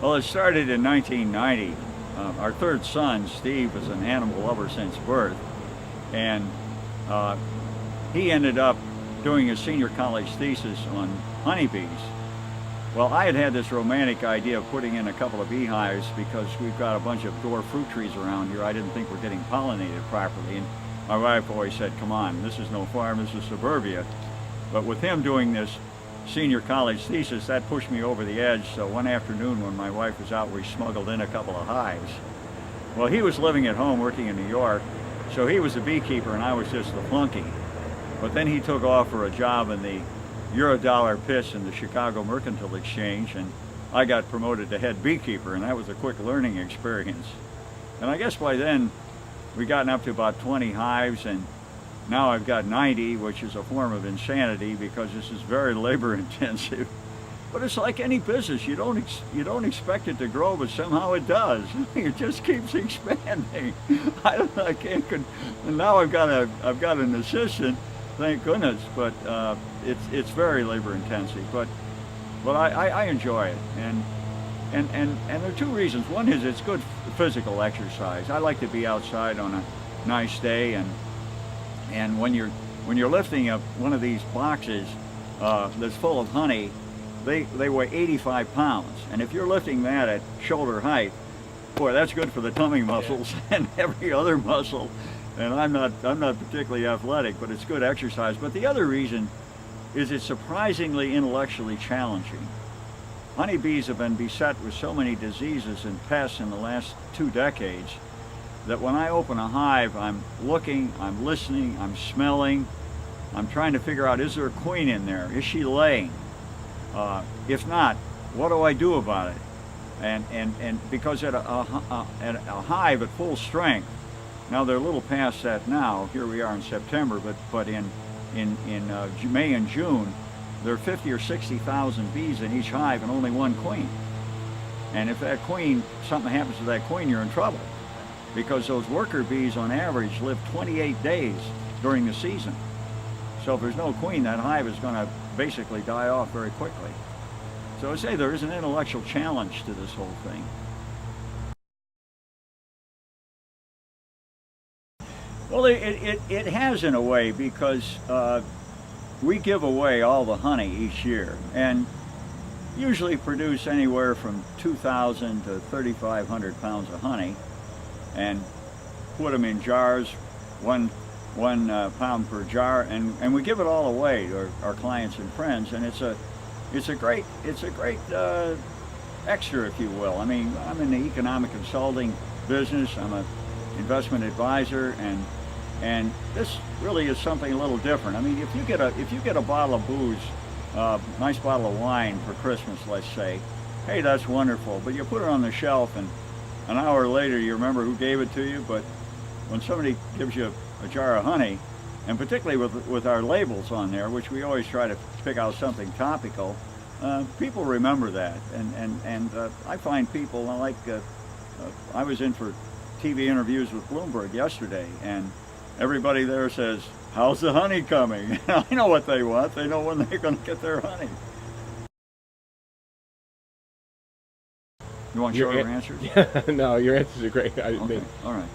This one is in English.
Well, it started in 1990. Our third son, Steve, was an animal lover since birth, and uh, he ended up doing his senior college thesis on honeybees. Well, I had this romantic idea of putting in a couple of beehives because we've got a bunch of dwarf fruit trees around here. I didn't think we're getting pollinated properly, and my wife always said, "Come on, this is no farm, this is suburbia." But with him doing this senior college thesis, that pushed me over the edge. So one afternoon when my wife was out, we smuggled in a couple of hives. Well, he was living at home working in New York, so he was a beekeeper and I was just the flunky. But then he took off for a job in the Eurodollar pits in the Chicago Mercantile Exchange, and I got promoted to head beekeeper, and that was a quick learning experience. And I guess by then we'd gotten up to about 20 hives, and now I've got 90, which is a form of insanity because this is very labor intensive. But it's like any business, you don't expect it to grow, but somehow it does. It just keeps expanding. I can't. And now I've got an assistant, thank goodness. But it's very labor intensive. But I enjoy it, and there are two reasons. One is it's good physical exercise. I like to be outside on a nice day, and when you're lifting up one of these boxes that's full of honey, they weigh 85 pounds, and if you're lifting that at shoulder height, boy, that's good for the tummy muscles and every other muscle. And I'm not particularly athletic, but it's good exercise. But the other reason is it's surprisingly intellectually challenging. Honeybees have been beset with so many diseases and pests in the last 2 decades that when I open a hive, I'm looking, I'm listening, I'm smelling, I'm trying to figure out, is there a queen in there? Is she laying? If not, what do I do about it? And because at a hive at full strength, now they're a little past that now. Here we are in September, but in May and June, there are 50 or 60,000 bees in each hive and only one queen. And if that queen, something happens to that queen, you're in trouble, because those worker bees on average live 28 days during the season. So if there's no queen, that hive is going to basically die off very quickly. So I say there is an intellectual challenge to this whole thing. Well, it has in a way, because we give away all the honey each year and usually produce anywhere from 2,000 to 3,500 pounds of honey, and put them in jars, one pound per jar, and we give it all away to our clients and friends, and it's a great extra, if you will. I mean, I'm in the economic consulting business. I'm an investment advisor, and this really is something a little different. I mean, if you get a bottle of booze, nice bottle of wine for Christmas, let's say, hey, that's wonderful. But you put it on the shelf, and an hour later you remember who gave it to you. But when somebody gives you a jar of honey, and particularly with our labels on there, which we always try to pick out something topical, people remember that, and I find people like I was in for TV interviews with Bloomberg yesterday, and everybody there says, "How's the honey coming?" I know what they want. They know when they're going to get their honey. You want shorter answers? No, your answers are great. Okay, all right.